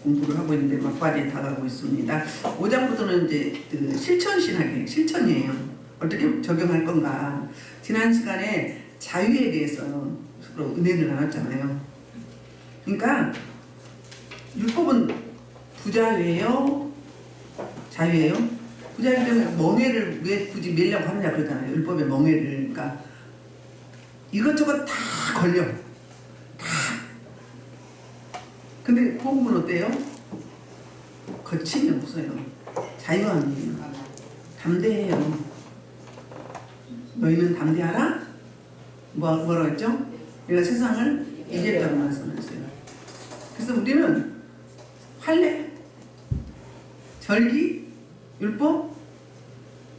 공부를 하고 있는데 막바지에 다가가고 있습니다. 5장부터는 이제 그 실천신학이에요. 실천이에요. 어떻게 적용할 건가. 지난 시간에 자유에 대해서 서로 은혜를 나눴잖아요. 그러니까 율법은 부자유예요? 자유예요? 부자유 때문에 멍해를 왜 굳이 매려고 하느냐 그러잖아요. 율법의 멍해를. 그러니까 이것저것 다 걸려. 다. 근데 복음은 어때요? 거침이 없어요. 자유함이에요. 담대해요. 너희는 담대하라? 뭐라고 했죠? 내가 세상을 이겼다고 말씀했어요. 그래서 우리는 할례, 절기, 율법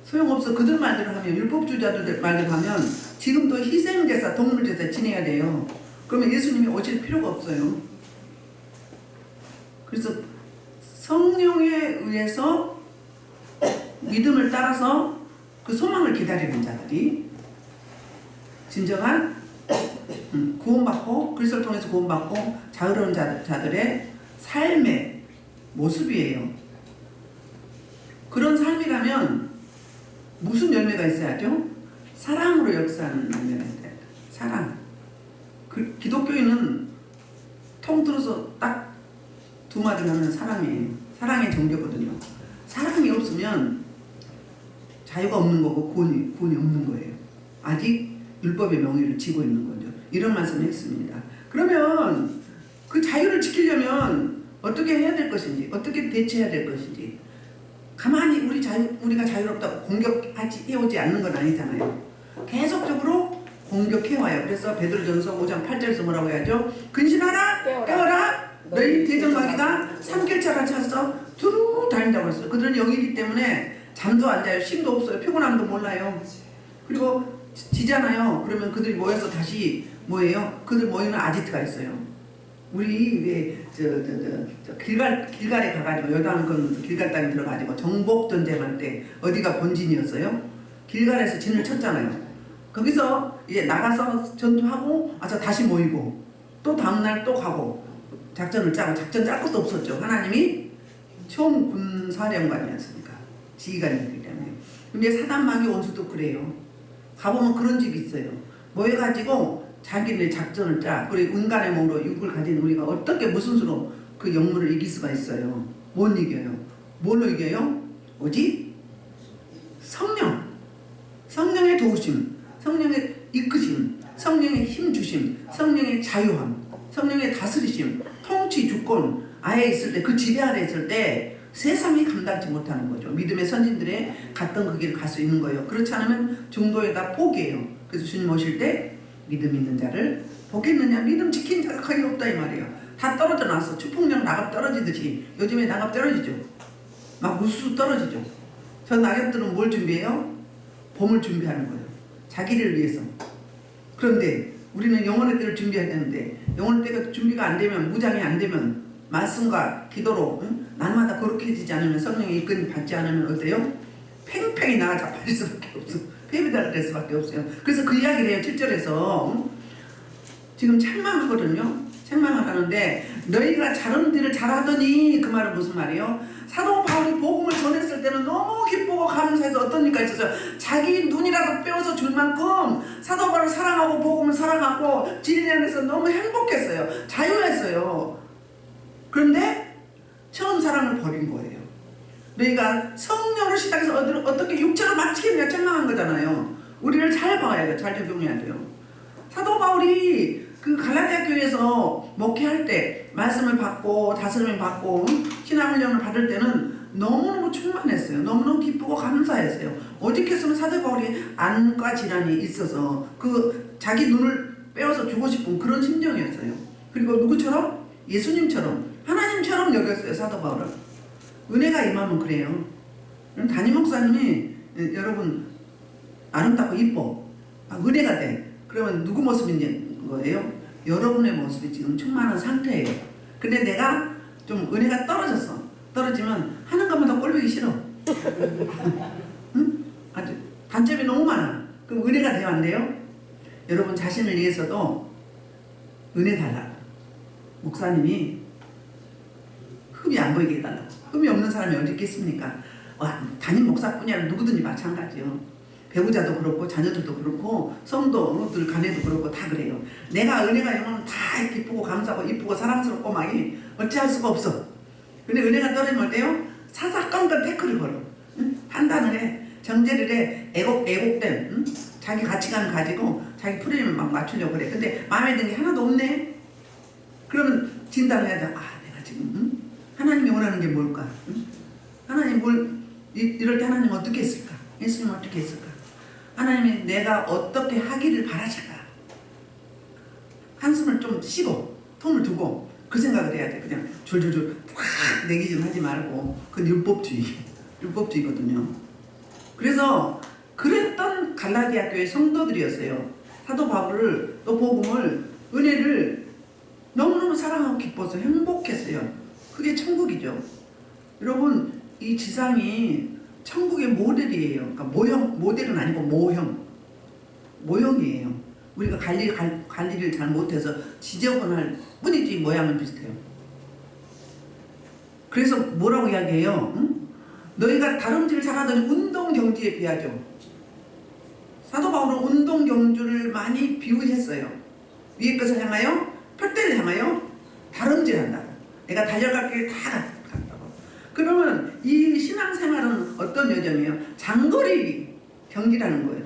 소용없어. 그들 말대로 하면, 율법주의자들 말대로 하면 지금도 희생제사, 동물제사 지내야 돼요. 그러면 예수님이 오실 필요가 없어요. 그래서 성령에 의해서 믿음을 따라서 그 소망을 기다리는 자들이 진정한 구원받고 그리스도를 통해서 구원받고 자유로운 자들의 삶의 모습이에요. 그런 삶이라면 무슨 열매가 있어야죠? 사랑으로 역사하는 열매가 있어야 돼요. 사랑. 그 기독교인은 통틀어서 딱 두 마디 하면 사랑이에요. 사랑의 종교거든요. 사랑이 없으면 자유가 없는 거고 구원이 없는 거예요. 아직 율법의 명예를 지고 있는 거죠. 이런 말씀을 했습니다. 그러면 그 자유를 지키려면 어떻게 해야 될 것인지, 어떻게 대처해야 될 것인지, 가만히 우리가 자유롭다고 공격해오지 않는 건 아니잖아요. 계속적으로 공격해와요. 그래서 베드로전서 5장 8절에서 뭐라고 해야죠? 근신하라, 깨어라, 너희 대적마귀가 삼킬차가 차서 두루 다닌다고 했어요. 그들은 영이기 때문에 잠도 안 자요. 쉼도 없어요. 피곤함도 몰라요. 그리고 지잖아요. 그러면 그들이 모여서 다시 뭐예요? 그들 모이는 아지트가 있어요. 우리 왜 길갈에 가가지고 여당 건 길갈 땅에 들어가지고 정복 전쟁할 때 어디가 본진이었어요? 길갈에서 진을 쳤잖아요. 거기서 이제 나가서 전투하고 와서 다시 모이고 또 다음날 또 가고 작전을 짜고, 작전 짤 것도 없었죠. 하나님이 처음 군사령관이었으니까, 지휘관이기 때문에. 근데 사단마귀 원수도 그래요. 가보면 그런 집이 있어요. 모여가지고 자기네 작전을 짜. 그리고 인간의 몸으로 육을 가진 우리가 어떻게 무슨 수로 그 영물을 이길 수가 있어요? 못 이겨요. 뭘로 이겨요? 뭐지? 성령. 성령의 도우심, 성령의 이끄심, 성령의 힘 주심, 성령의 자유함, 성령의 다스리심, 통치 주권 아예 있을 때, 그 지배 아래 있을 때 세상이 감당치 못하는 거죠. 믿음의 선진들의 갔던 그 길을 갈 수 있는 거예요. 그렇지 않으면 중도에다 포기해요. 그래서 주님 오실 때 믿음 있는 자를 보겠느냐, 믿음 지킨 자가 거의 없다 이 말이에요. 다 떨어져 놨어. 추풍령 낙엽 떨어지듯이. 요즘에 낙엽 떨어지죠. 막 우수수 떨어지죠. 저 낙엽들은 뭘 준비해요? 봄을 준비하는 거예요. 자기를 위해서. 그런데 우리는 영혼의 때를 준비해야 되는데, 영혼의 때가 준비가 안 되면, 무장이 안 되면, 말씀과 기도로 날마다 거룩해지지 않으면, 성령의 이끌림 받지 않으면 어때요? 팽팽히 나가 자빠질 수밖에 없어. 패배달 될 수밖에 없어요. 그래서 그 이야기를 해요. 7절에서 지금 책망하거든요. 책망을 하는데, 너희가 잘하는 일을 잘하더니, 그 말은 무슨 말이에요? 사도 바울이 복음을 전했을 때는 너무 기쁘고 감사해서 어떤 일가 있었어요. 자기 눈이라도 빼어서 줄 만큼 사도 바울을 사랑하고 복음을 사랑하고 진리 안에서 너무 행복했어요. 자유했어요. 그런데 처음 사랑을 버린 거예요. 너희가 성령으로 시작해서 어떻게 육체로 마치겠냐 책망한 거잖아요. 우리를 잘 봐야 돼요. 잘 적용해야 돼요. 사도 바울이 그 갈라디아 교회에서 목회할 때 말씀을 받고 다스림을 받고 신앙훈련을 받을 때는 너무너무 충만했어요. 너무너무 기쁘고 감사했어요. 오직했으면 사도 바울이 안과 질환이 있어서 그 자기 눈을 빼어서 주고 싶은 그런 심정이었어요. 그리고 누구처럼? 예수님처럼, 하나님처럼 여겼어요. 사도 바울은. 은혜가 임하면 그래요. 담임 목사님이 여러분 아름답고 이뻐, 은혜가 돼. 그러면 누구 모습인 거예요? 여러분의 모습이 지금 충만한 상태예요. 근데 내가 좀 은혜가 떨어지면 하는 것마다 꼴보기 싫어. 응? 아주 단점이 너무 많아. 그럼 은혜가 돼요, 안 돼요? 여러분 자신을 위해서도 은혜 달라. 목사님이 안 보이게 해달라고. 꿈이 없는 사람이 어디 있겠습니까? 담임 목사뿐이 아니라 누구든지 마찬가지요. 배우자도 그렇고 자녀들도 그렇고 성도들 간에도 그렇고 다 그래요. 내가 은혜가 영하면 다 기쁘고 감사하고 이쁘고 사랑스럽고 막이 어찌할 수가 없어. 근데 은혜가 떨어지면 어때요? 사사건건 태클을 걸어. 응? 판단을 해. 정죄를 해. 애곡된 응? 자기 가치관을 가지고 자기 프레임을 막 맞추려고 그래. 근데 마음에 드는 게 하나도 없네. 그러면 진단을 해야 돼. 내가 지금 응? 하나님이 원하는 게 뭘까? 응? 하나님 이럴 때 하나님 어떻게 했을까? 예수님 어떻게 했을까? 하나님이 내가 어떻게 하기를 바라실까? 한숨을 좀 쉬고 텀을 두고 그 생각을 해야 돼. 그냥 줄줄줄 확 내기 좀 하지 말고. 그건 율법주의거든요. 그래서 그랬던 갈라디아 교회 성도들이었어요. 사도 바울을 또 복음을 은혜를 너무너무 사랑하고 기뻐서 행복했어요. 그게 천국이죠. 여러분 이 지상이 천국의 모델이에요. 그러니까 모델은 아니고 모형이에요. 우리가 갈 일을 잘 못해서 지저분할 뿐이지 모양은 비슷해요. 그래서 뭐라고 이야기해요? 응? 너희가 다름질을 잘하더니 운동경주에 비하죠. 사도 바울은 운동경주를 많이 비유했어요. 위의 것을 향하여 펼대를 향하여 다름질한다. 내가 달려갈 길 다 갔다고. 그러면 이 신앙생활은 어떤 여정이에요? 장거리 경기라는 거예요.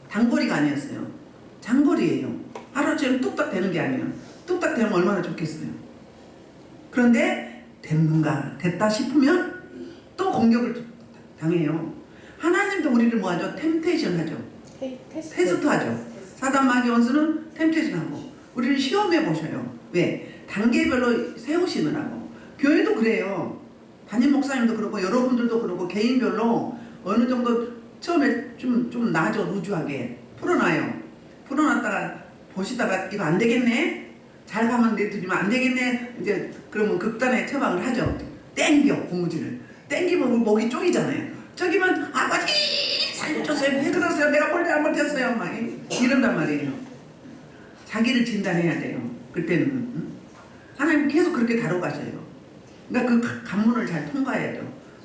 단거리가 아니었어요. 장거리예요. 하루처럼 뚝딱 되는 게 아니에요. 뚝딱 되면 얼마나 좋겠어요. 그런데 됐다 싶으면 또 공격을 당해요. 하나님도 우리를 뭐하죠? 템테이션 하죠. 테스트 하죠. 사단 마귀 원수는 템테이션 하고 우리를 시험해 보셔요. 왜? 단계별로 세우시느라고. 교회도 그래요. 담임 목사님도 그렇고 여러분들도 그렇고 개인별로 어느 정도 처음에 좀 나아져 루즈하게 풀어놔요. 풀어놨다가 보시다가 이거 안 되겠네? 잘 가면 내드리면 안 되겠네? 이제 그러면 극단에 처방을 하죠. 땡겨 고무줄을. 땡기면 목이 쪼이잖아요. 쪼이면 아버지 살려주세요. 왜 그러세요? 내가 뭘 잘못했어요? 막 이런단 말이에요. 자기를 진단해야 돼요. 그때는 응? 하나님 계속 그렇게 다뤄가셔요. 그러니까 그 관문을 잘 통과해야죠.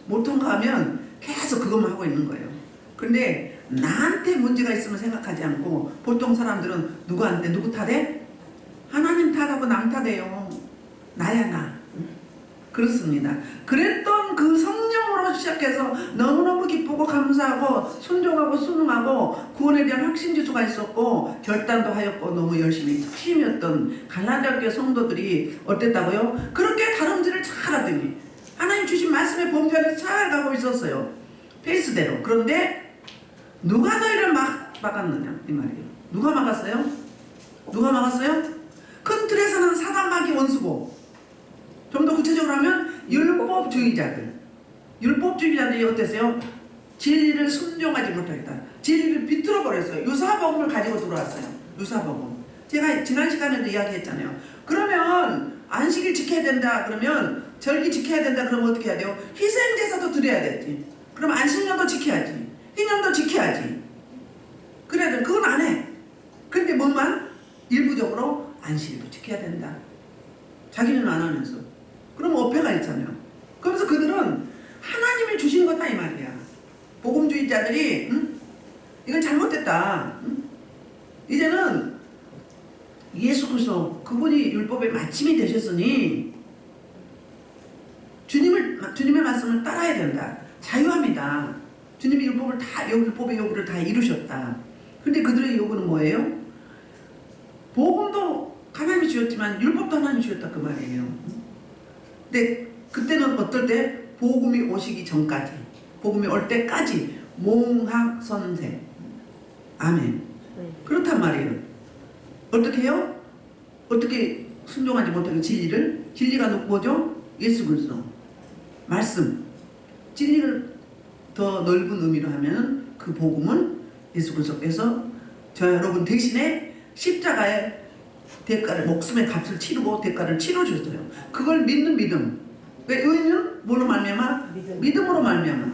못 통과하면 계속 그것만 하고 있는 거예요. 근데 나한테 문제가 있으면 생각하지 않고 보통 사람들은 누구한테 누구 탓해? 하나님 탓하고 남 탓해요. 나야 나. 그렇습니다. 그랬던 그 성령으로 시작해서 너무너무 기쁘고 감사하고 순종하고 순응하고 구원에 대한 확신지수가 있었고 결단도 하였고 너무 열심히 특심이었던 갈라디아 교회 성도들이 어땠다고요? 그렇게 다름질을 잘하더니 하나님 주신 말씀의 본편에 잘 가고 있었어요. 페이스대로. 그런데 누가 너희를 막았느냐 이 말이에요. 누가 막았어요? 누가 막았어요? 큰 틀에서는 사단 마귀 원수고 좀 더 구체적으로 하면 율법주의자들이 어땠어요? 진리를 순종하지 못하겠다. 진리를 비틀어 버렸어요. 유사복음을 가지고 들어왔어요. 유사복음. 제가 지난 시간에도 이야기했잖아요. 그러면 안식일 지켜야 된다. 그러면 절기 지켜야 된다. 그러면 어떻게 해야 돼요? 희생제사도 드려야 되지. 그럼 안식년도 지켜야지. 희년도 지켜야지. 그래야 돼. 그건 안 해. 근데 뭐만? 일부적으로 안식일도 지켜야 된다. 자기는 안 하면서. 그럼 어폐가 있잖아요. 그러면서 그들은 하나님이 주신 거다 이 말이야. 복음주의자들이 이건 잘못됐다. 이제는 예수 그리스도 그분이 율법의 마침이 되셨으니 주님의 말씀을 따라야 된다. 자유합니다. 주님이 율법의 요구를 다 이루셨다. 근데 그들의 요구는 뭐예요? 복음도 하나님이 주셨지만 율법도 하나님이 주셨다 그 말이에요. 근데 그때는 어떨 때? 복음이 오시기 전까지, 복음이 올 때까지 몽학선생. 아멘. 그렇단 말이에요. 어떻게 해요? 어떻게 순종하지 못하게 진리가 뭐죠? 예수 그리스도 말씀. 진리를 더 넓은 의미로 하면 그 복음은 예수 그리스도께서 저 여러분 대신에 십자가에 대가를 목숨의 값을 치르고 대가를 치러주셨어요. 그걸 믿는 믿음. 왜 의인은 뭐로 말미암아? 믿음으로 말미암아.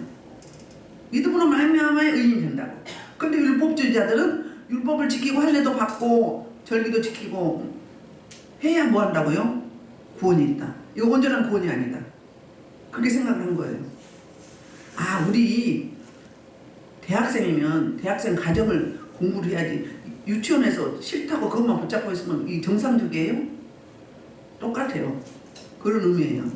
믿음으로 말미암아야 의인이 된다고. 근데 율법주의자들은 율법을 지키고 할례도 받고 절기도 지키고 해야 뭐 한다고요? 구원이 있다. 이거 온전한 구원이 아니다. 그렇게 생각을 한 거예요. 아, 우리 대학생이면 대학생 가정을 공부를 해야지. 유치원에서 싫다고 그것만 붙잡고 있으면 이 정상적이에요? 똑같아요. 그런 의미예요.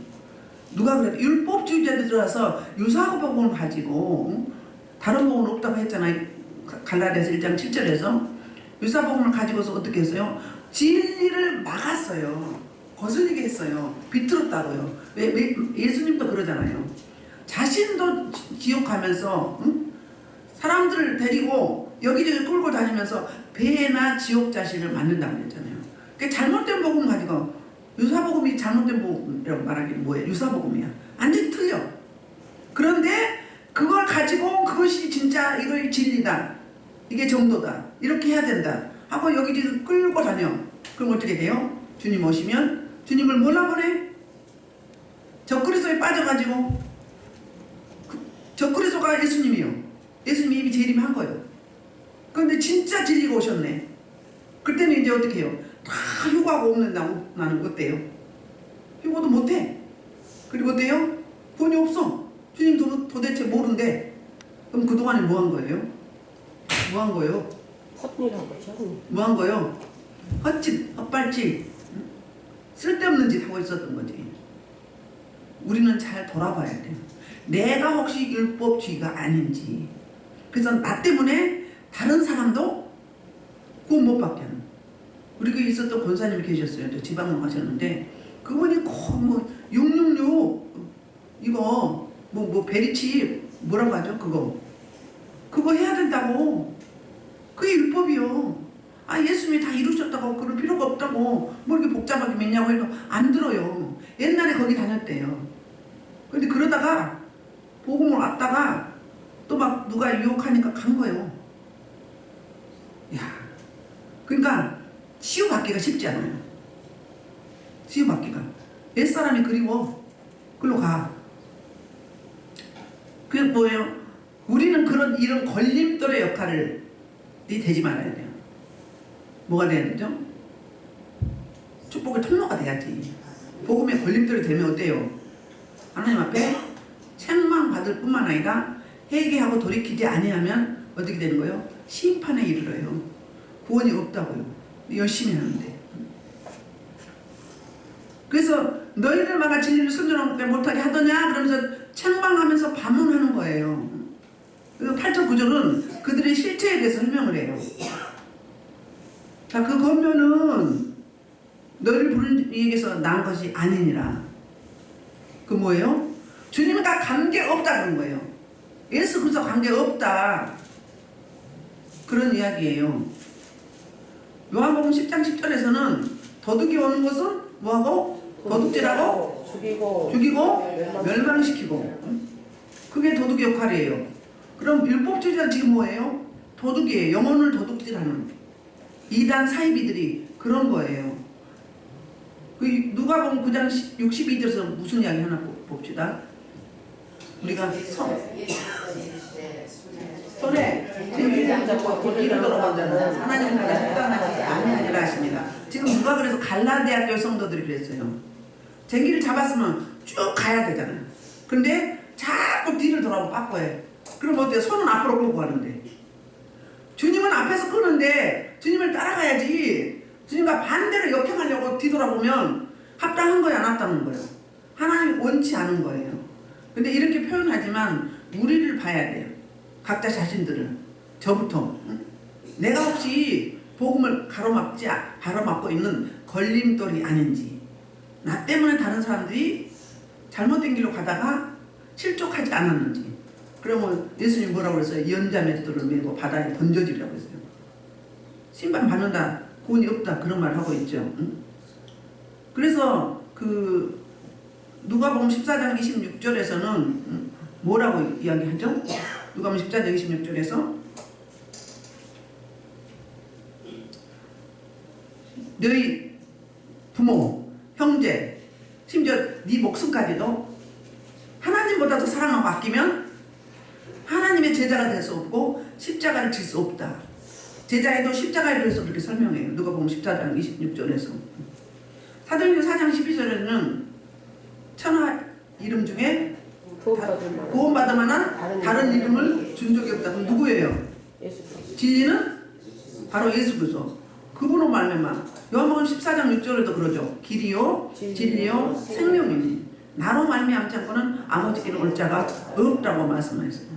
누가 그래? 율법주의자들 들어와서 유사복음을 가지고 다른 복음은 없다고 했잖아요. 갈라디아서 1장 7절에서 유사복음을 가지고서 어떻게 했어요? 진리를 막았어요. 거슬리게 했어요. 비틀었다고요. 예수님도 그러잖아요. 자신도 지옥 가면서 사람들을 데리고 여기저기 끌고 다니면서 배나 지옥 자신을 만든다고 했잖아요. 그러니까 잘못된 복음 가지고 유사복음이 잘못된 복음이라고 말하기는 뭐예요? 유사복음이야. 완전히 틀려. 그런데 그걸 가지고 그것이 진짜 이거 진리다. 이게 정도다. 이렇게 해야 된다. 하고 여기저기 끌고 다녀. 그럼 어떻게 돼요? 주님 오시면 주님을 몰라 보내? 적그리스도에 빠져가지고 적그리스도가 예수님이요. 예수님이 이미 재림한 거예요. 그런데 진짜 진리가 오셨네. 그때는 이제 어떻게 해요? 다 휴가가 없는 나는 어때요? 휴가도 못해. 그리고 어때요? 돈이 없어. 주님 도대체 모른대. 그럼 그동안에 뭐 한 거예요? 뭐 한 거예요? 헛일한 거죠. 뭐 한 거예요? 헛짓, 헛발짓, 쓸데없는 짓 하고 있었던 거지. 우리는 잘 돌아봐야 돼요. 내가 혹시 율법주의가 아닌지. 그래서 나 때문에 다른 사람도 구원 못 받게 하는. 우리 교회에 있었던 권사님이 계셨어요. 저 지방으로 가셨는데 그분이 꼭 666 이거 뭐 베리치 뭐라고 하죠? 그거 해야 된다고. 그게 율법이요. 아, 예수님이 다 이루셨다고 그럴 필요가 없다고 뭐 이렇게 복잡하게 믿냐고 해도 안 들어요. 옛날에 거기 다녔대요. 근데 그러다가 복음을 왔다가 또 막 누가 유혹하니까 간 거예요. 야, 그러니까 치유받기가 쉽지 않아요. 치유받기가. 옛사람이 그리워. 글로 가. 그게 뭐예요? 우리는 이런 걸림돌의 역할이 되지 말아야 돼요. 뭐가 돼야 되죠? 축복의 통로가 돼야지. 복음의 걸림돌이 되면 어때요? 하나님 앞에 책망받을 뿐만 아니라 회개하고 돌이키지 아니하면 어떻게 되는 거예요? 심판에 이르러요. 구원이 없다고요. 열심히 하는데. 그래서 너희를 막아 진리를 순종하지 못하게 하더냐? 그러면서 책망하면서 반문하는 거예요. 그리고 8절 9절은 그들의 실체에 대해서 설명을 해요. 자, 그 권면은 너희를 부른 이에게서 난 것이 아니니라. 그 뭐예요? 주님은 다 관계없다는 거예요. 예수 그리스도 관계없다. 그런 이야기예요. 요한복음 10장 10절에서는 도둑이 오는 것은 뭐하고? 도둑질하고 죽이고 멸망시키고. 그게 도둑의 역할이에요. 그럼 율법주의자 지금 뭐예요? 도둑이에요. 영혼을 도둑질하는 이단 사이비들이 그런 거예요. 누가복음 9장 62절에서 무슨 이야기 하나 봅시다. 우리가 손에 쟁기를 잡고 길을 돌아가잖아요. 하나님 나라 속당하지 아니하리라 하십니다. 지금 누가 그래서 갈라디아교 성도들이 그랬어요. 쟁기를 잡았으면 쭉 가야 되잖아요. 근데 자꾸 뒤를 돌아보고 바꿔요. 그럼 어때요? 손은 앞으로 끌고 가는데 주님은 앞에서 끄는데 주님을 따라가야지. 주님과 반대로 역행하려고 뒤돌아보면 합당한 거야, 안 합당한 거예요? 하나님 원치 않은 거예요. 근데 이렇게 표현하지만 우리를 봐야 돼요. 각자 자신들을. 저부터. 내가 혹시 복음을 가로막고 있는 걸림돌이 아닌지, 나 때문에 다른 사람들이 잘못된 길로 가다가 실족하지 않았는지. 그러면 예수님 뭐라고 그랬어요? 연자맷돌을 메고 바다에 던져지라고 했어요. 심판 받는다, 구원이 없다, 그런 말 하고 있죠. 응? 그래서 그 누가복음 14장 26절에서는 뭐라고 이야기하죠? 누가복음 14장 26절에서 너희 부모, 형제, 심지어 네 목숨까지도 하나님보다 더 사랑하고 아끼면 하나님의 제자가 될 수 없고 십자가를 질 수 없다. 제자에도 십자가에 대해서 그렇게 설명해요. 누가복음 14장 26절에서. 사도행전 4장 12절에는 이름 중에 구원받을 만한 구원받을 만한 다른 이름을 준 적이 없다. 그럼 누구예요? 예수 그리스도. 진리는 바로 예수 그리스도. 그분으로 말미암아 요한복음 14장 6절에도 그러죠. 길이요 진리요 생명이니 나로 말미암지 않고는 아버지께로 올 자가 없다고 말씀하셨어요.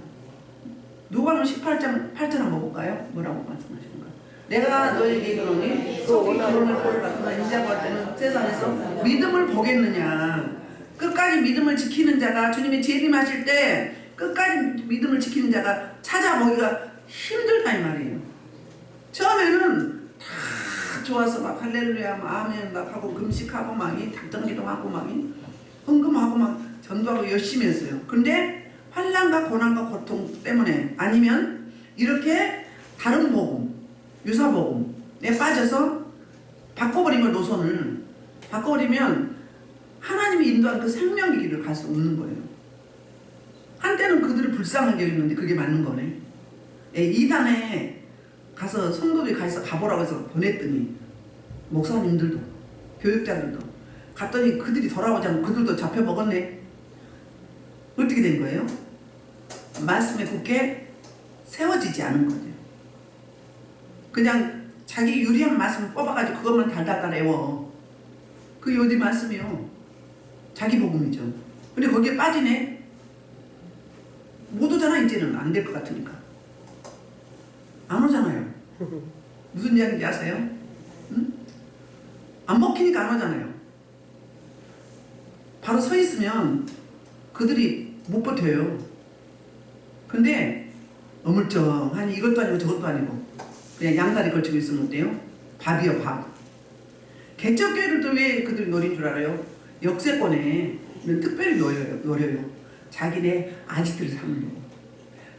누가복음 18장 8절 한번 볼까요? 뭐라고 말씀하시는가? 내가 너에게 이르노니 속이 결혼을 보려거나 인자고 할 때는 세상에서 믿음을 보겠느냐. 끝까지 믿음을 지키는 자가 주님이 재림하실 때 끝까지 믿음을 지키는 자가 찾아보기가 힘들다 이 말이에요. 처음에는 다 좋아서 막 할렐루야 막 아멘 막 하고 금식하고 막이 닭정기도하고 막이 헌금하고 막 전도하고 열심히 했어요. 근데 환난과 고난과 고통 때문에 아니면 이렇게 다른 복음 유사복음에 빠져서 바꿔버리면 노선을 바꿔버리면 하나님이 인도한 그 생명의 길을 갈 수 없는 거예요. 한때는 그들을 불쌍하게 여겼는데 그게 맞는 거네. 이단에 가서 성도들이 가보라고 해서 보냈더니 목사님들도 교육자들도 갔더니 그들이 돌아오지 않고 그들도 잡혀먹었네. 어떻게 된 거예요? 말씀에 굳게 세워지지 않은 거죠. 그냥 자기 유리한 말씀을 뽑아가지고 그것만 달달달 외워. 그게 어디 말씀이요? 자기 복음이죠. 근데 거기에 빠지네? 못 오잖아. 이제는 안 될 것 같으니까. 안 오잖아요. 무슨 이야기인지 아세요? 응? 안 먹히니까 안 오잖아요. 바로 서 있으면 그들이 못 버텨요. 근데 어물쩡하니 이것도 아니고 저것도 아니고 그냥 양다리 걸치고 있으면 어때요? 밥이요 밥. 개척교회들도 왜 그들이 노린 줄 알아요? 역세권에 특별히 노려요. 자기네 아지트를 삼으려고.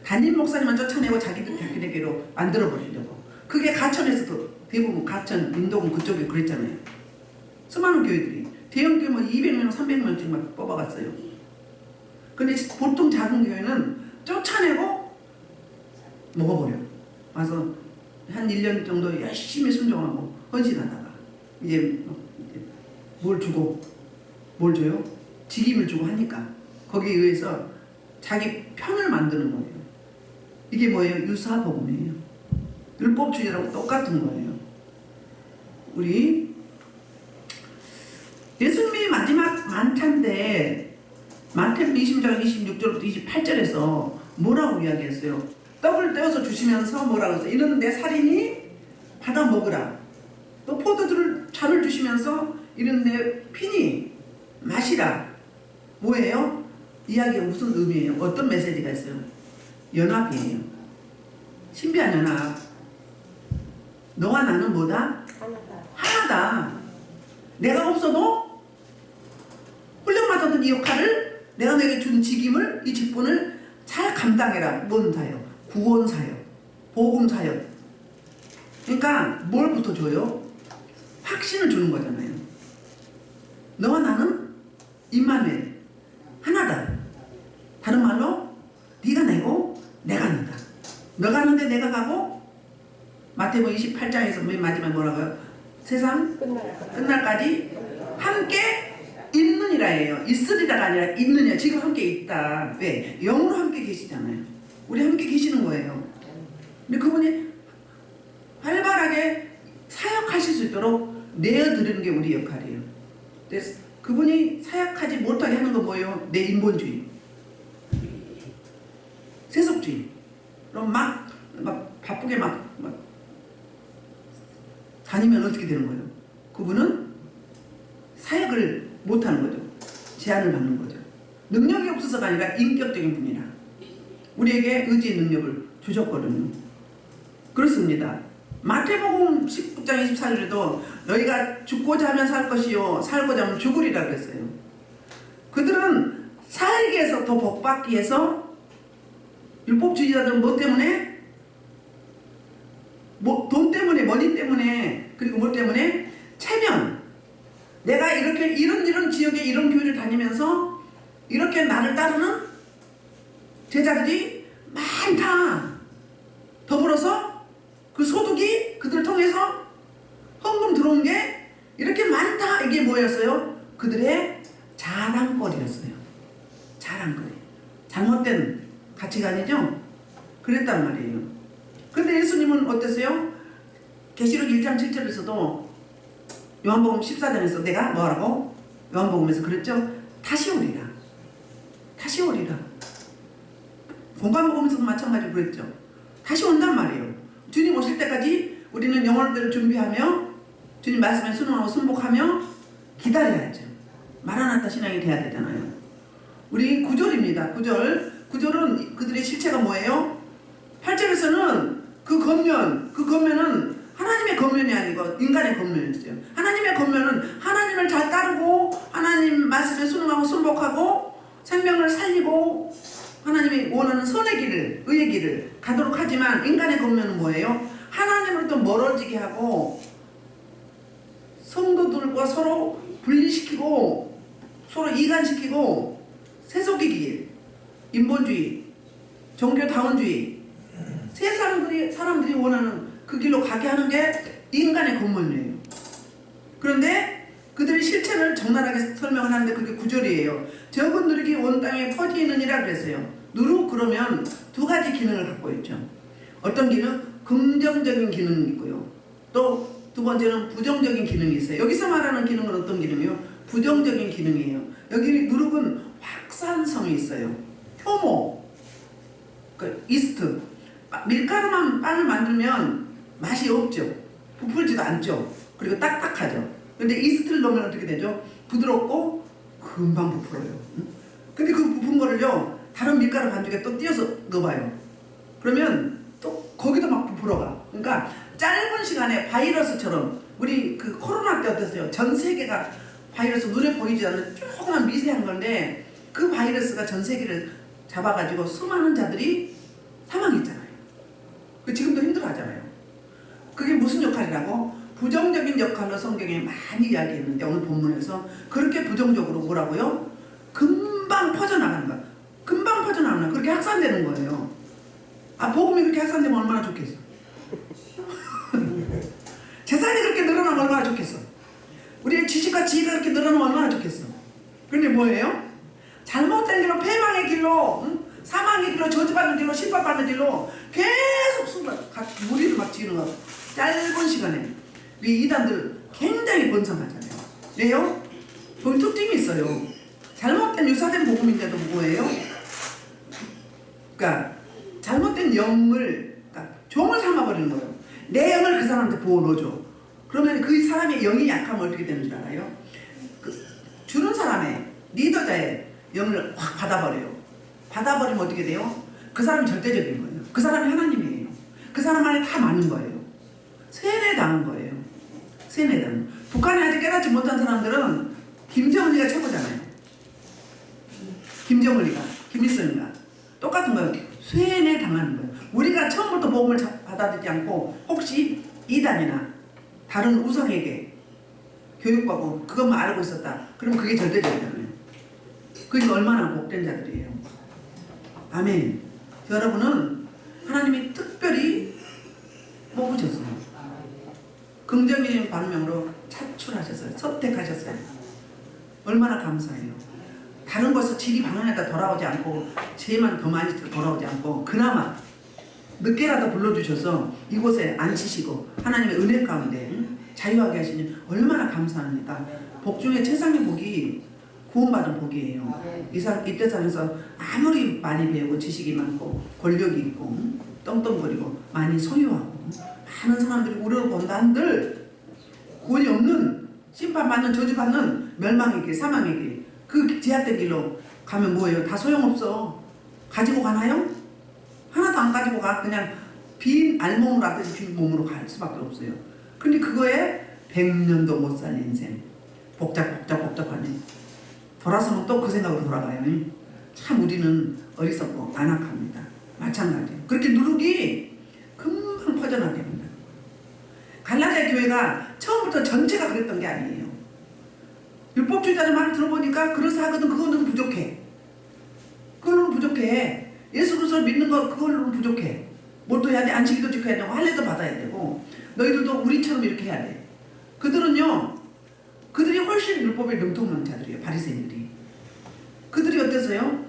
담임 목사님만 쫓아내고 자기네께로 만들어버리려고. 그게 가천에서도 대부분 가천, 인도군 그쪽에 그랬잖아요. 수많은 교회들이 대형교회 뭐 200명, 300명씩 막 뽑아갔어요. 근데 보통 작은 교회는 쫓아내고 먹어버려. 와서 한 1년 정도 열심히 순종하고 헌신하다가 이제 뭘 주고 뭘 줘요? 직임을 주고 하니까 거기에 의해서 자기 편을 만드는 거예요. 이게 뭐예요? 유사복음이에요. 율법주의라고 똑같은 거예요. 우리 예수님이 마지막 만찬때 마태복음 20장 26절부터 28절에서 뭐라고 이야기했어요? 떡을 떼어서 주시면서 뭐라고 했어요? 이는 내 살이니 받아 먹으라. 또 포도주를 잔을 주시면서 이는 내 피니 마시라. 뭐예요? 이야기가 무슨 의미예요? 어떤 메시지가 있어요? 연합이에요. 신비한 연합. 너와 나는 뭐다? 하나다. 내가 없어도 훈련받았던 이 역할을 내가 너에게 준 직임을 이 직분을 잘 감당해라. 뭔 사역? 구원 사역, 복음 사역. 그러니까 뭘부터 줘요? 확신을 주는 거잖아요. 너와 나는 임마누엘 하나다. 다른 말로 네가 내고 내가 너다. 너가 가는데 내가 가고 마태복음 28장에서 맨 마지막에 뭐라고요? 세상 끝날까지 함께 있느니라예요. 있으리라가 아니라 있느냐. 지금 함께 있다. 왜? 영으로 함께 계시잖아요. 우리 함께 계시는 거예요. 근데 그분이 활발하게 사역하실 수 있도록 내어드리는 게 우리 역할이에요. 그래서 그분이 사역하지 못하게 하는 건 뭐예요? 내 인본주의, 세속주의. 그럼 막 바쁘게 막 다니면 어떻게 되는 거예요? 그분은 사역을 못하는 거죠. 제한을 받는 거죠. 능력이 없어서가 아니라 인격적인 분이라 우리에게 의지의 능력을 주셨거든요. 그렇습니다. 마태복음 19장 24절에도 너희가 죽고자 하면 살 것이요 살고자 하면 죽으리라 그랬어요. 그들은 살기 위해서 더 복받기 위해서 율법주의자들은 뭐 때문에? 돈 때문에, 머니 때문에, 그리고 뭐 때문에? 체면. 내가 이렇게 이런 지역에 이런 교회를 다니면서 이렇게 나를 따르는 제자들이 많다. 더불어서 그 소득이 그들을 통해서 헌금 들어온 게 이렇게 많다. 이게 뭐였어요? 그들의 자랑거리였어요. 안 그래. 잘못된 가치관이죠. 그랬단 말이에요. 근데 예수님은 어땠어요? 계시록 1장 7절에서도 요한복음 14장에서 내가 뭐라고? 요한복음에서 그랬죠? 다시 오리라. 다시 오리라. 공관복음에서도 마찬가지로 그랬죠. 다시 온단 말이에요. 주님 오실 때까지 우리는 영혼들을 준비하며 주님 말씀에 순응하고 순복하며 기다려야죠. 마라나타 신앙이 돼야 되잖아요. 우리 9절입니다. 9절은 그들의 실체가 뭐예요? 8절에서는 그 겉면은 하나님의 겉면이 아니고 인간의 겉면이었어요. 하나님의 겉면은 하나님을 잘 따르고 하나님 말씀에 순응하고 순복하고 생명을 살리고 하나님이 원하는 선의 길을, 의의 길을 가도록 하지만 인간의 겉면은 뭐예요? 하나님으로부터 멀어지게 하고 성도들과 서로 분리시키고 서로 이간시키고 세속의 인본주의, 종교다원주의 사람들이 원하는 그 길로 가게 하는 게 인간의 겉면이에요. 그런데 그들의 실체를 적나라하게 설명을 하는데 그게 9절이에요. 적은 누룩이 온 땅에 퍼지느니라 그랬어요. 누룩 그러면 두 가지 기능을 갖고 있죠. 어떤 기능? 긍정적인 기능이 있고요. 또 두 번째는 부정적인 기능이 있어요. 여기서 말하는 기능은 어떤 기능이에요? 부정적인 기능이에요. 여기 누룩은 확산성이 있어요. 효모, 이스트, 밀가루만 빵을 만들면 맛이 없죠. 부풀지도 않죠. 그리고 딱딱하죠. 근데 이스트를 넣으면 어떻게 되죠? 부드럽고 금방 부풀어요. 근데 그 부푼 거를요 다른 밀가루 반죽에 또 띄어서 넣어봐요. 그러면 또 거기도 막 부풀어가. 그러니까 짧은 시간에 바이러스처럼 우리 그 코로나 때 어땠어요? 전 세계가 바이러스 눈에 보이지 않는 조그만 미세한 건데 그 바이러스가 전 세계를 잡아가지고 수많은 자들이 사망했잖아요. 지금도 힘들어하잖아요. 그게 무슨 역할이라고? 부정적인 역할로 성경에 많이 이야기했는데 오늘 본문에서 그렇게 부정적으로 뭐라고요? 금방 퍼져나가는 거야. 금방 퍼져나가는 거야. 그렇게 확산되는 거예요. 복음이 그렇게 확산되면 얼마나 좋겠어. 재산이 그렇게 늘어나면 얼마나 좋겠어. 우리의 지식과 지혜가 그렇게 늘어나면 얼마나 좋겠어. 그런데 뭐예요? 잘못된 길로 패망의 길로 사망의 길로 저주받는 길로 심판받는 길로 계속 무리를 막 지는 거. 짧은 시간에 우리 이단들 굉장히 번성하잖아요. 왜요? 거기 특징이 있어요. 잘못된 유사된 복음인데도 뭐예요? 그러니까 잘못된 영을 종을 삼아버리는 거예요. 내 영을 그 사람한테 부어 넣어줘. 그러면 그 사람의 영이 약하면 어떻게 되는 줄 알아요? 주는 사람의 리더자의 영을 확 받아버려요. 받아버리면 어떻게 돼요? 그 사람이 절대적인 거예요. 그 사람이 하나님이에요. 그 사람 안에 다 많은 거예요. 세뇌당한 거예요. 세뇌당. 북한에 아직 깨닫지 못한 사람들은 김정은이가 최고잖아요. 김정은이가, 김일성이가 똑같은 거예요. 세뇌당하는 거예요. 우리가 처음부터 복음을 받아들이지 않고 혹시 이단이나 다른 우상에게 교육받고 그것만 알고 있었다. 그러면 그게 절대적이잖아요. 그게 얼마나 복된 자들이에요. 아멘. 여러분은 하나님이 특별히 뽑으셨어요. 긍정적인 방면으로 차출하셨어요. 선택하셨어요. 얼마나 감사해요. 다른 곳에서 질이 방향에다 돌아오지 않고 죄만 더 많이 돌아오지 않고 그나마 늦게라도 불러주셔서 이곳에 앉히시고 하나님의 은혜 가운데 자유하게 하시니 얼마나 감사합니까. 복 중에 최상의 복이 구원받은 복이에요. 이 세상에서 아무리 많이 배우고 지식이 많고 권력이 있고 떵떵거리고 많이 소유하고 많은 사람들이 우려를 본다 한들 구원이 없는 심판받는 저주받는 멸망의 길 사망의 길 그 제약된 길로 가면 뭐예요? 다 소용없어. 가지고 가나요? 하나도 안 가지고 가. 그냥 빈 알몸으로 하듯이 빈 몸으로 갈 수밖에 없어요. 근데 그거에 100년도 못 살 인생 복잡하네. 돌아서면 또 그 생각으로 돌아가요. 참 우리는 어리석고 안악합니다. 마찬가지예요. 그렇게 누룩이 금방 퍼져나게 합니다. 갈라디아 교회가 처음부터 전체가 그랬던 게 아니에요. 율법주의자들 말을 들어보니까 그러사하거든 그거는 부족해. 그걸로는 부족해. 예수 그리스도를 믿는 거 그걸로는 부족해. 뭣도 해야 돼? 안식일도 지켜야 되고 할례도 받아야 되고 너희들도 우리처럼 이렇게 해야 돼. 그들이 훨씬 율법에 능통한 자들이에요. 바리새인들이. 그들이 어땠어요?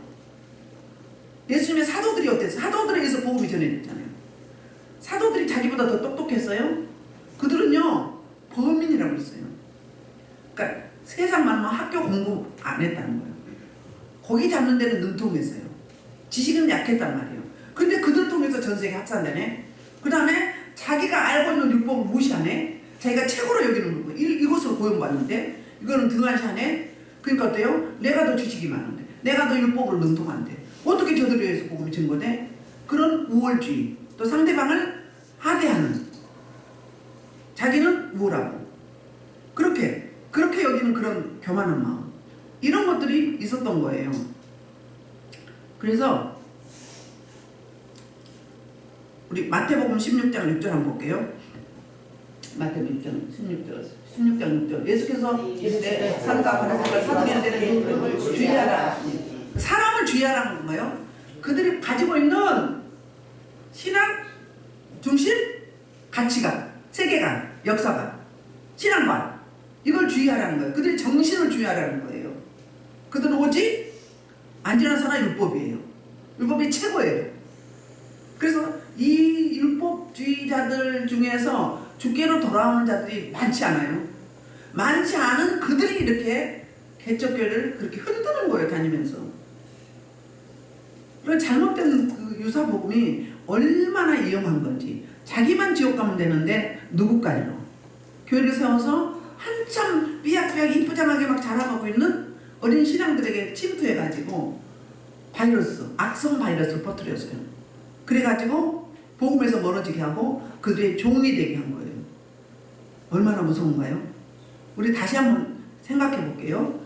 예수님의 사도들이 어땠어요? 사도들에 의해서 복음이 전해졌잖아요. 사도들이 자기보다 더 똑똑했어요? 그들은요 범인이라고 했어요. 그러니까 세상 말로 학교 공부 안 했다는 거예요. 고기 잡는 데는 능통했어요. 지식은 약했단 말이에요. 근데 그들 통해서 전 세계 확산되네. 그 다음에 자기가 알고 있는 율법을 무시하네. 자기가 최고로 여기는 거고 이것으로 고용받는데 이거는 등한시하네. 그러니까 어때요? 내가 더 지식이 많은데 내가 더 율법으로 능통한데 어떻게 저들에 의해서 복음이 증거돼? 그런 우월주의 또 상대방을 하대하는 자기는 우월하고 그렇게 여기는 그런 교만한 마음 이런 것들이 있었던 거예요. 그래서 우리 마태복음 16장 6절 한번 볼게요. 마태복음 16장 6절 예수께서 이르되 산과 바닷가를 사랑해야 되는 것을 주의하라. 사람을 주의하라는 건가요? 그들이 가지고 있는 신앙, 중심, 가치관, 세계관, 역사관, 신앙관 이걸 주의하라는 거예요. 그들의 정신을 주의하라는 거예요. 그들은 오직 안전한 선한 율법이에요. 율법이 최고예요. 그래서 이 율법주의자들 중에서 주께로 돌아오는 자들이 많지 않아요. 많지 않은 그들이 이렇게 개척교회를 그렇게 흔드는 거예요. 다니면서. 그런 잘못된 그 유사복음이 얼마나 위험한 건지 자기만 지옥 가면 되는데 누구까지로 교회를 세워서 한참 삐약삐약 이쁘장하게 막 자라가고 있는 어린 신앙들에게 침투해가지고 바이러스, 악성 바이러스를 퍼뜨렸어요. 그래가지고 복음에서 멀어지게 하고 그들의 종이 되게 한 거예요. 얼마나 무서운가요? 우리 다시 한번 생각해 볼게요.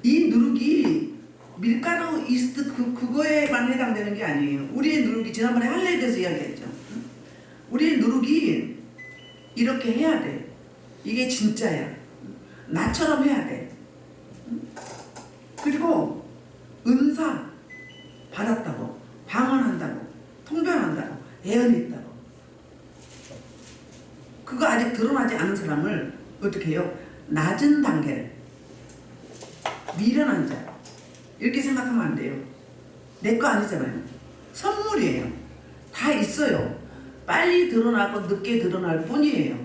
이 누룩이 밀가루 이스트 그거에만 해당되는 게 아니에요. 우리의 누룩이 지난번에 할례에 대해서 이야기했죠. 우리의 누룩이 이렇게 해야 돼. 이게 진짜야. 나처럼 해야 돼. 그리고 은사 받았다고 방언한다고 통변한다고 예언했다고 그거 아직 드러나지 않은 사람을 어떻게 해요? 낮은 단계를 미련한 자 이렇게 생각하면 안 돼요. 내 거 아니잖아요. 선물이에요. 다 있어요. 빨리 드러나고 늦게 드러날 뿐이에요.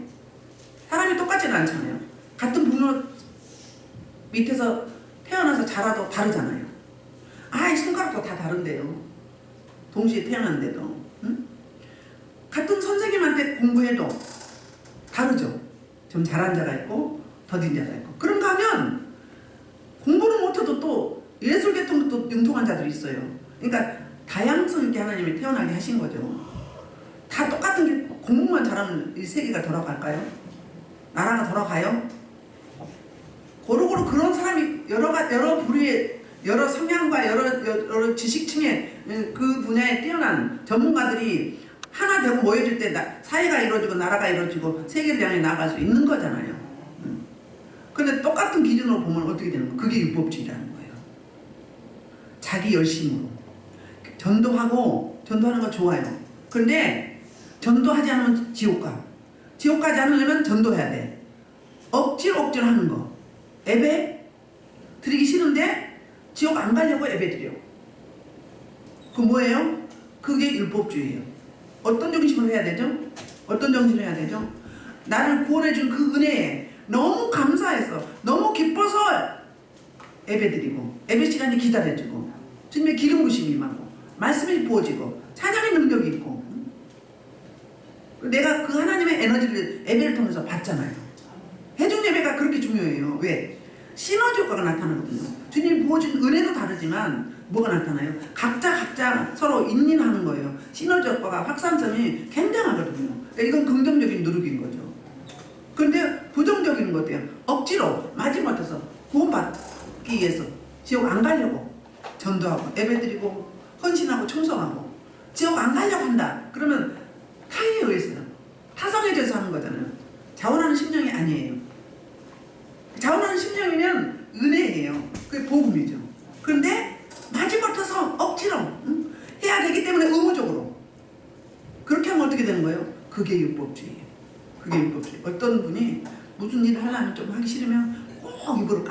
사람이 똑같지는 않잖아요. 같은 부모 밑에서 태어나서 자라도 다르잖아요. 이 손가락도 다 다른데요. 동시에 태어났는데도 응? 같은 선생님한테 공부해도 다르죠. 좀 잘한 자가 있고 더딘 자가 있고 그런가 하면 공부는 못해도 또 예술계통도 또 융통한 자들이 있어요. 그러니까 다양성 있게 하나님이 태어나게 하신 거죠. 다 똑같은 게 공부만 잘하면 이 세계가 돌아갈까요? 나라가 돌아가요? 고루고루 그런 사람이 여러 부류의 여러 성향과 여러 지식층의 그 분야에 뛰어난 전문가들이 하나 되고 모여질 때 사회가 이루어지고 나라가 이루어지고 세계를 향해 나아갈 수 있는 거잖아요. 근데 똑같은 기준으로 보면 어떻게 되는 거예요? 그게 율법주의라는 거예요. 자기 열심으로 전도하는 거 좋아요. 그런데 전도하지 않으면 지옥 가지 않으려면 전도해야 돼. 억지로 하는 거. 예배 드리기 싫은데 지옥 안 가려고 예배 드려. 그 뭐예요? 그게 율법주의예요. 어떤 정신으로 해야 되죠? 어떤 정신으로 해야 되죠? 나를 구원해준 그 은혜에 너무 감사해서 너무 기뻐서 예배 드리고 예배 시간이 기다려지고 주님의 기름 부심이 임하고 말씀이 부어지고 찬양의 능력이 있고 내가 그 하나님의 에너지를 예배를 통해서 받잖아요. 해중 예배가 그렇게 중요해요. 왜? 시너지 효과가 나타나거든요. 주님이 부어준 은혜도 다르지만 뭐가 나타나요? 각자 서로 인인하는 거예요. 시너지 효과가 확산성이 굉장하거든요. 그러니까 이건 긍정적인 누룩인 거죠. 그런데 부정적인 거 어때요? 억지로 마지못해서 구원받기 위해서 지옥 안 가려고 전도하고 예배드리고 헌신하고 충성하고 지옥 안 가려고 한다. 그러면 타인에 의해서요. 타성해져서 하는 거잖아요. 자원하는 심령이 아니에요. 자원하는 심령이면 은혜예요. 그게 복음이죠. 그런데 마지못해서 억지로 해야 되기 때문에 의무적으로 그렇게 하면 어떻게 되는 거예요? 그게 율법주의예요. 그게 율법주의. 어떤 분이 무슨 일을 하려면 좀 하기 싫으면 꼭 입으로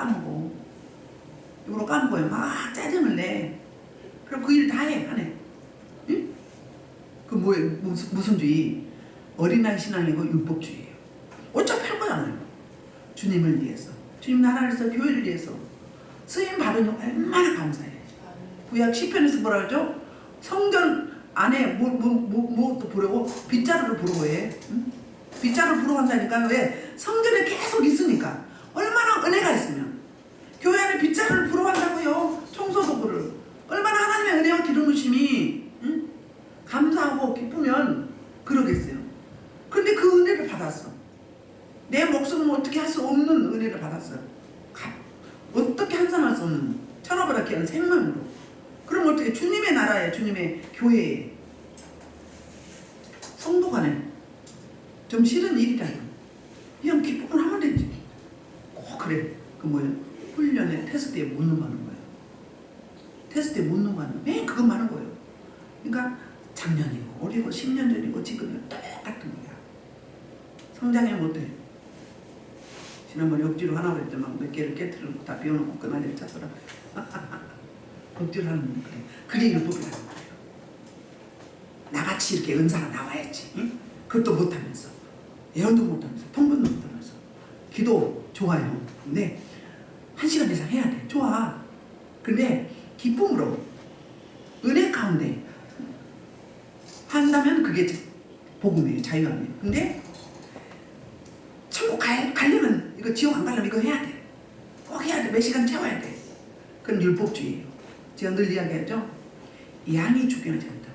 까먹어요. 막 짜증을 내. 그럼 그 일 다 해. 안 해. 무슨 주의? 어린아이 신앙이고 율법주의예요. 어차피 할 거잖아요. 주님을 위해서, 주님 나라를 위해서, 교회를 위해서 쓰임 받으니 얼마나 감사해요. 구약 시편에서 뭐라 그러죠? 성전 안에 뭐 부르고 빗자루를 부르고 해. 응? 빗자루를 부르고 한다니까. 왜? 성전에 계속 있으니까. 얼마나 은혜가 있으면 교회 안에 빗자루를 부르고 한다고요. 청소도구를. 얼마나 하나님의 은혜와 기름부심이 응? 감사하고 기쁘면 그러겠어요. 근데 그 은혜를 받았어. 내 목숨은 어떻게 할 수 없는 은혜를 받았어요. 어떻게 한산할 수 없는 천하보다 귀한 생명으로. 그럼 어떻게? 주님의 나라에, 주님의 교회에, 성도 간에 좀 싫은 일이다. 그냥 기쁨을 하면 되지. 꼭 그래. 그 뭐예요? 훈련에 테스트에 못 넘어가는 거예요. 테스트에 못 넘어가는 거예요. 왜 그거 많은 거예요? 그러니까 작년이고 올해고 10년 전이고 지금이고 똑같은 거야. 성장해 못해. 지난번에 억지로 하나 그랬더니 막 몇 개를 깨트리고 다 비워놓고 그날을 짰더라. 억지로 하는 건 그래. 그게 율법이라는 거예요. 나같이 이렇게 은사가 나와야지. 응? 그것도 못하면서, 예언도 못하면서, 통번도 못하면서. 기도 좋아요. 근데 1시간 이상 해야 돼. 좋아. 근데 기쁨으로 은혜 가운데 한다면 그게 복음이에요. 자유함이에요. 근데 천국 가려면 이거 지옥 안 가려면 이거 해야 돼. 꼭 해야 돼. 몇 시간 채워야 돼. 그건 율법주의예요. 제가 늘 이야기하죠. 양이 중요하지 않다.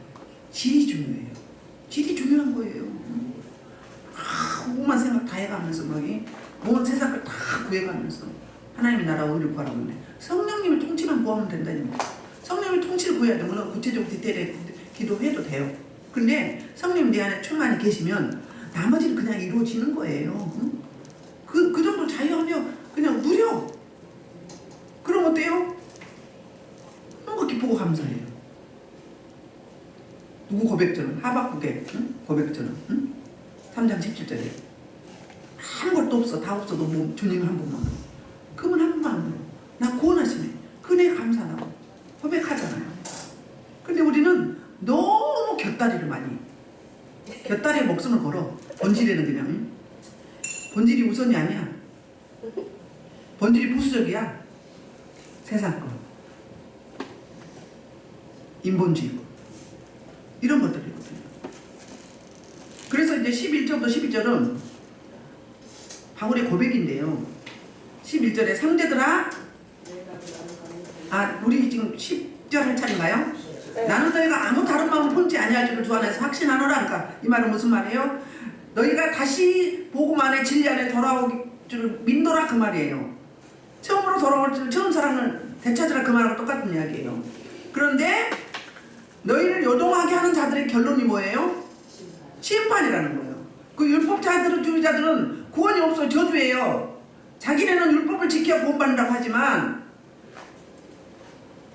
질이 중요해요. 질이 중요한 거예요. 오만 생각 다 해가면서 온 세상을 다 구해가면서 하나님의 나라 의를 구하라고 하는데 성령님의 통치만 구하면 된다니까. 성령의 통치를 구해야 돼. 물론 구체적 디테일에 기도해도 돼요. 근데 성령 내 안에 충만히 계시면 나머지는 그냥 이루어지는 거예요. 응? 그 정도 자유하며 그냥 누려. 그럼 어때요? 너무 기쁘고 감사해요. 누구 고백처럼? 하박국의 응? 고백처럼. 응? 3장 17절에 아무것도 없어. 다 없어도 뭐 주님 한 분만. 그분 한 분만. 나 구원하시네. 그네 감사하고 고백하잖아요. 근데 우리는 너무 곁다리를 많이. 곁다리에 목숨을 걸어. 본질에는 그냥. 응? 본질이 우선이 아니야. 본질이 부수적이야. 세상 거. 인본주의고. 이런 것들이거든요. 그래서 이제 11절부터 12절은 바울의 고백인데요. 11절에 형제들아, 우리 지금 10절 할 차례인가요? 네. 나는 너희가 아무 다른 마음을 품지 아니할 줄을 주 안에서 확신하노라. 그러니까 이 말은 무슨 말이에요? 너희가 다시 복음 안에 진리 안에 돌아올 줄을 믿노라 그 말이에요. 처음으로 돌아올 줄 처음 사랑을 되찾으라 그 말하고 똑같은 이야기예요. 그런데 너희를 요동하게 하는 자들의 결론이 뭐예요? 심판이라는 거예요. 그 율법자들은 주의자들은 구원이 없어요. 저주예요. 자기네는 율법을 지켜 구원받는다고 하지만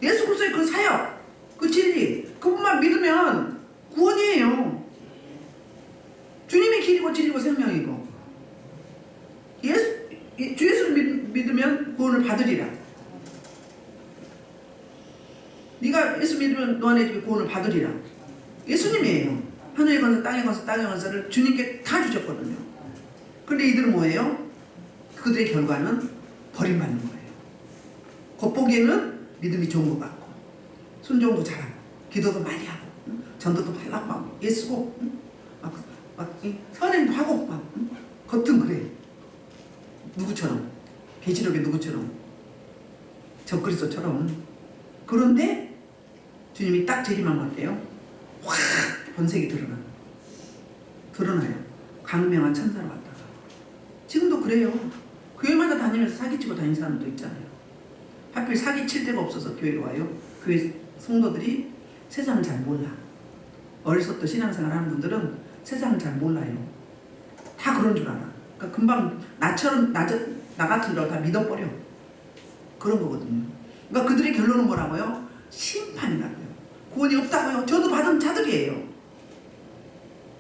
예수 그리스도의 그 사역, 그 진리, 그분만 믿으면 구원이에요. 주님이 길이고 진리고 생명이고 주 예수를 믿으면 구원을 받으리라. 네가 예수 믿으면 너 안에 구원을 받으리라. 예수님이에요. 하늘의 건설, 땅의 건설, 땅의 건설을 주님께 다 주셨거든요. 근데 이들은 뭐예요? 그들의 결과는 버림받는 거예요. 겉보기에는 믿음이 좋은 것 같고 순종도 잘하고 기도도 많이 하고 전도도 발라고 막 예수고 막 선행도 하고 막 겉은 그래. 누구처럼? 계시록의 누구처럼? 적그리스도처럼. 그런데 주님이 딱 재림하면 어때요? 확 본색이 드러나요. 강명한 천사로 왔다가. 지금도 그래요. 교회마다 다니면서 사기치고 다니는 사람도 있잖아요. 하필 사기칠 데가 없어서 교회로 와요. 교회 성도들이 세상을 잘 몰라. 어려서부터 신앙생활 하는 분들은 세상을 잘 몰라요. 다 그런 줄 알아. 그러니까 금방 나 같은 걸 다 믿어버려. 그런 거거든요. 그러니까 그들의 결론은 뭐라고요? 심판이라고요. 구원이 없다고요. 저도 받은 자들이에요.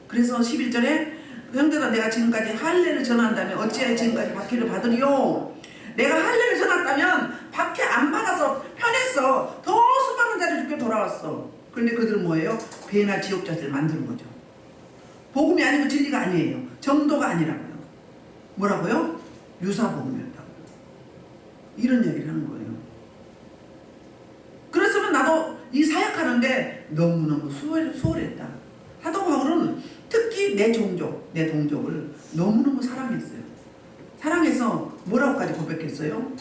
그래서 11절에 형제들아 내가 지금까지 할례를 전한다면 어찌하여 지금까지 박해를 받으리요? 내가 할례를 전했다면 박해 안 받아서 편했어. 더 수많은 자를 죽게 돌아왔어. 그런데 그들은 뭐예요? 배나 지옥 자체를 만드는 거죠. 복음이 아니고 진리가 아니에요. 정도가 아니라고요. 뭐라고요? 유사복음이었다고. 이런 얘기를 하는 거예요. 그랬으면 나도 이 사역하는데 너무너무 수월했다. 사도 바울은 특히 내 종족, 내 동족을 너무너무 사랑했어요. 사랑해서 뭐라고까지 고백했어요?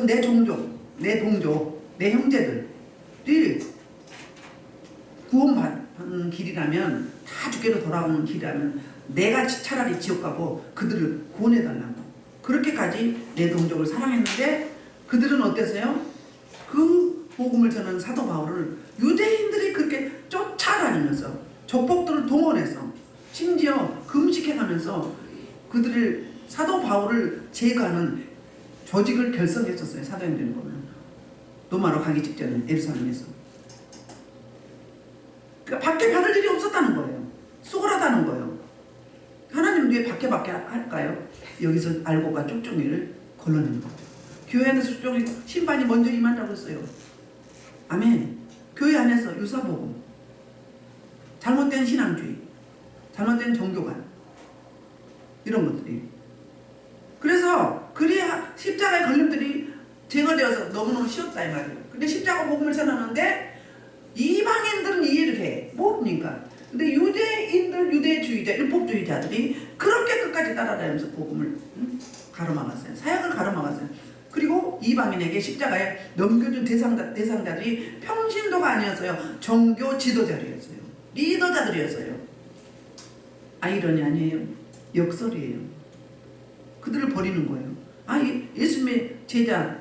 내 종족, 내 동족, 내 형제들이 구원받는 길이라면, 다 주께로 돌아오는 길이라면 내가 차라리 지옥 가고 그들을 구원해달라고, 그렇게까지 내 동족을 사랑했는데, 그들은 어땠어요? 그 복음을 전하는 사도 바울을 유대인들이 그렇게 쫓아다니면서 족복들을 동원해서 심지어 금식해가면서 그들을, 사도 바울을 제거하는 조직을 결성했었어요. 사도행전을 보면 로마로 가기 직전에 예루살렘에서. 그러니까 밖에 받을 일이 없었다는 거예요. 수월하다는 거예요. 하나님 왜 밖에 할까요? 여기서 알고가 쪽쪽이를 걸러내는 거죠. 교회 안에서 쪽쪽이 심판이 먼저 임한다고 했어요. 아멘. 교회 안에서 유사복음, 잘못된 신앙주의, 잘못된 종교관, 이런 것들이. 그래서 그래야 십자가의 걸림들이 제거되어서 너무너무 쉬웠다 이 말이에요. 근데 십자가 복음을 전하는데 이방인들은 이해를 해. 모르니까. 근데 유대인들, 유대주의자, 율법주의자들이 그렇게 끝까지 따라다니면서 복음을 가로막았어요. 사역을 가로막았어요. 그리고 이방인에게 십자가에 넘겨준 대상자들이 평신도가 아니었어요. 종교 지도자들이었어요. 리더자들이었어요. 아이러니 아니에요. 역설이에요. 그들을 버리는 거예요. 예수님의 제자,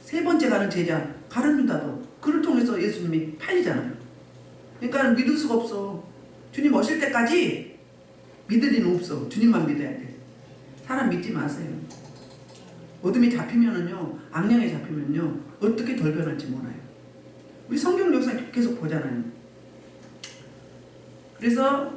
세 번째 가는 제자 가룟 유다도 그를 통해서 예수님이 팔리잖아요. 그러니까 믿을 수가 없어. 주님 오실 때까지 믿을 리는 없어. 주님만 믿어야 돼. 사람 믿지 마세요. 어둠이 잡히면은요, 악령에 잡히면요, 어떻게 덜 변할지 몰라요. 우리 성경 역사 계속 보잖아요. 그래서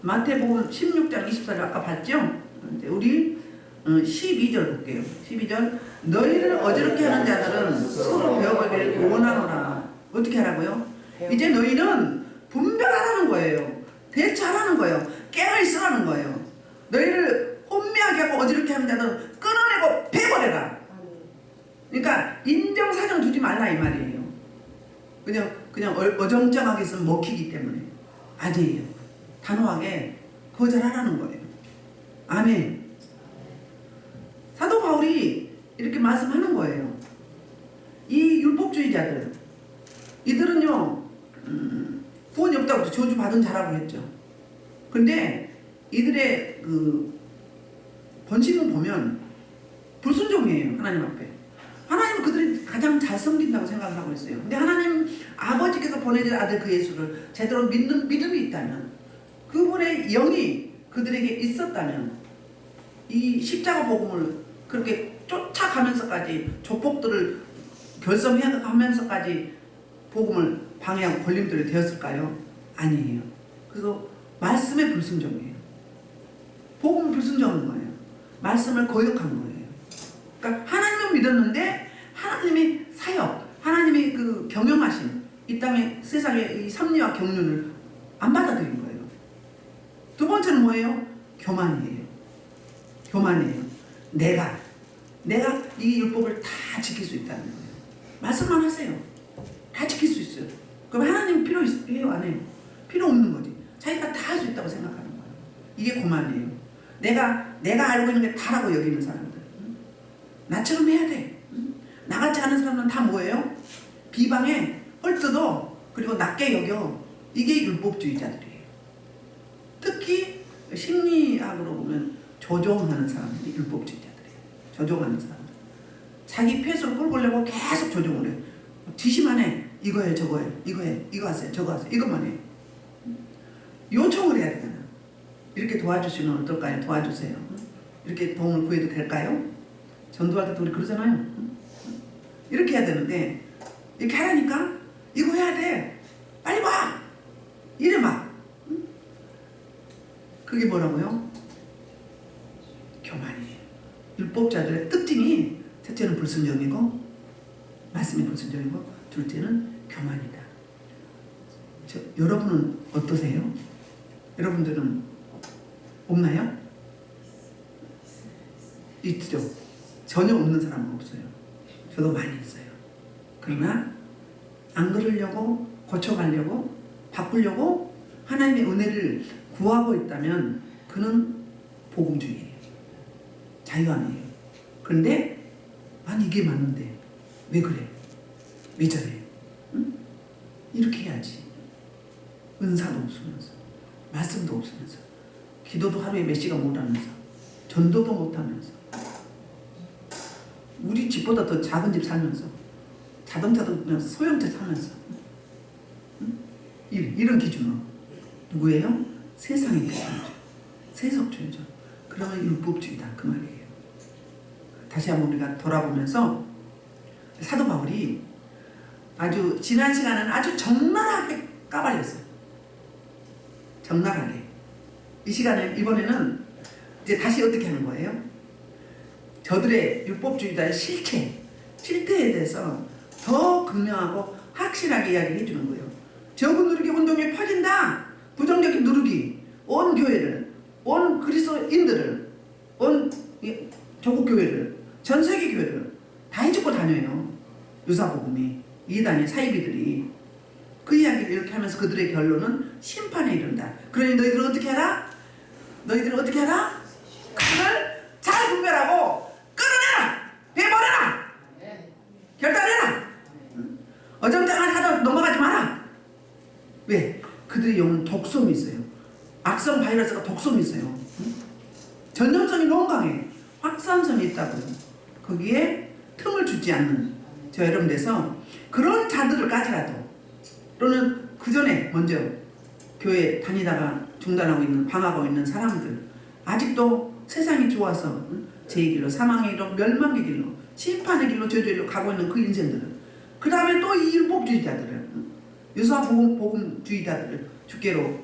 마태복음 16장 24절 아까 봤죠? 우리 12절 볼게요. 12절, 너희를 어지럽게 하는 자들은 서로 배워보기를 원하노라. 어떻게 하라고요? 이제 너희는 분별하라는 거예요. 대처하라는 거예요. 깨어있으라는 거예요. 너희를 혼미하게 하고 어지럽게 하는 자들은 끊어내고 패버려라. 그러니까 인정사정 두지 말라 이 말이에요. 그냥 어정쩡하게 있으면 먹히기 때문에. 아니에요. 단호하게 거절하라는 거예요. 아멘. 사도 바울이 이렇게 말씀하는 거예요. 이 율법주의자들, 이들은요, 구원이 없다고 저주 받은 자라고 했죠. 근데 이들의 그 본심을 보면 불순종이에요. 하나님 앞에. 하나님은 그들이 가장 잘 섬긴다고 생각을 하고 있어요. 근데 하나님 아버지께서 보내신 아들 그 예수를 제대로 믿는 믿음이 있다면, 그분의 영이 그들에게 있었다면, 이 십자가 복음을 그렇게 쫓아가면서까지 족복들을 결성해가면서까지 복음을 방해하고 걸림돌이 되었을까요? 아니에요. 그래서 말씀의 불순종이에요. 복음을 불순종한 거예요. 말씀을 거역한 거예요. 그러니까 하나님을 믿었는데 하나님이 사역, 하나님이 그 경영하신 이 땅의 세상의 이 섭리와 경륜을 안 받아들인 거예요. 두 번째는 뭐예요? 교만이에요. 교만이에요. 내가 이 율법을 다 지킬 수 있다는 거예요. 말씀만 하세요. 다 지킬 수 있어요. 그럼 하나님 필요해요? 안 해요? 필요 없는 거지. 자기가 다 할 수 있다고 생각하는 거예요. 이게 교만이에요. 내가 알고 있는 게 다라고 여기는 사람들. 나처럼 해야 돼. 나같이 하는 사람은 다 뭐예요? 비방에 헐뜯어. 그리고 낮게 여겨. 이게 율법주의자들이에요. 특히 심리학으로 보면 조종하는 사람들이 율법주의자들이에요. 조종하는 사람들. 자기 폐수를 끌고려고 계속 조종을 해요. 지시만 해. 이거 해, 저거 해. 이거 해. 이거 하세요. 저거 하세요. 이것만 해. 요청을 해야 되잖아. 이렇게 도와주시면 어떨까요? 도와주세요. 이렇게 도움을 구해도 될까요? 전도할 때도 우리 그러잖아요. 이렇게 해야 되는데 이렇게 하라니까 이거 해야 돼. 빨리 와. 이래 막. 그게 뭐라고요? 교만이에요. 율법자들의 특징이 첫째는 불순종이고 말씀이 불순종이고 둘째는 교만이다. 여러분은 어떠세요? 여러분들은 없나요? 있죠. 전혀 없는 사람은 없어요. 저도 많이 있어요. 그러나 안 그러려고 고쳐가려고 바꾸려고 하나님의 은혜를 구하고 있다면 그는 복음주의예요. 자유함이에요. 그런데 아니 이게 맞는데 왜 그래? 왜 저래? 응? 이렇게 해야지. 은사도 없으면서 말씀도 없으면서 기도도 하루에 몇 시간 못하면서 전도도 못하면서 우리 집보다 더 작은 집 살면서 자동차도 그냥 소형차 사면서 응? 이런 기준으로 누구예요? 세상의 기준이죠. 세속주의죠. 그러면 율법주의다 그 말이에요. 다시 한번 우리가 돌아보면서 사도 바울이 아주 지난 시간은 아주 적나라하게 까발렸어요. 적나라하게. 이 시간에 이번에는 이제 다시 어떻게 하는 거예요? 저들의 율법주의자의 실태에 대해서 더 극명하고 확실하게 이야기를 해주는 거예요. 적은 누르기 운동이 퍼진다. 부정적인 누르기. 온 교회를, 온 그리스도인들을, 온 조국 교회를, 전 세계 교회를 다 해주고 다녀요. 유사복음이 이단의 사이비들이 그 이야기를 이렇게 하면서 그들의 결론은 심판에 이른다. 그러니 너희들은 어떻게 하라? 너희들은 어떻게 하라? 그걸 잘 분별하고 끊어내라! 내버려라! 결단해라! 어정쩡한 하다 넘어가지 마라! 왜? 그들의 영은 독성이 있어요. 악성 바이러스가 독성이 있어요. 전염성이 너무 강해. 확산성이 있다고요. 거기에 틈을 주지 않는 저 여러분 돼서 그런 자들을 까지라도 또는 그 전에 먼저 교회 다니다가 중단하고 있는 방황하고 있는 사람들 아직도 세상이 좋아서 제 길로 사망의 길로 멸망의 길로 심판의 길로 저주의 길로 가고 있는 그 인생들은 그 다음에 또 이 율법주의자들을 유사복음주의자들을 주께로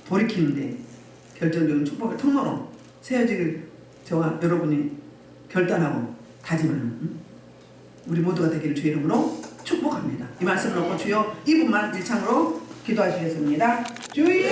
돌이키는데 결정적인 축복의 통로로 세워지길 저와 여러분이 결단하고 다짐하는 우리 모두가 되기를 주의 이름으로 축복합니다. 이 말씀을 놓고 주여 이분만 일창으로 기도하시겠습니다. 주여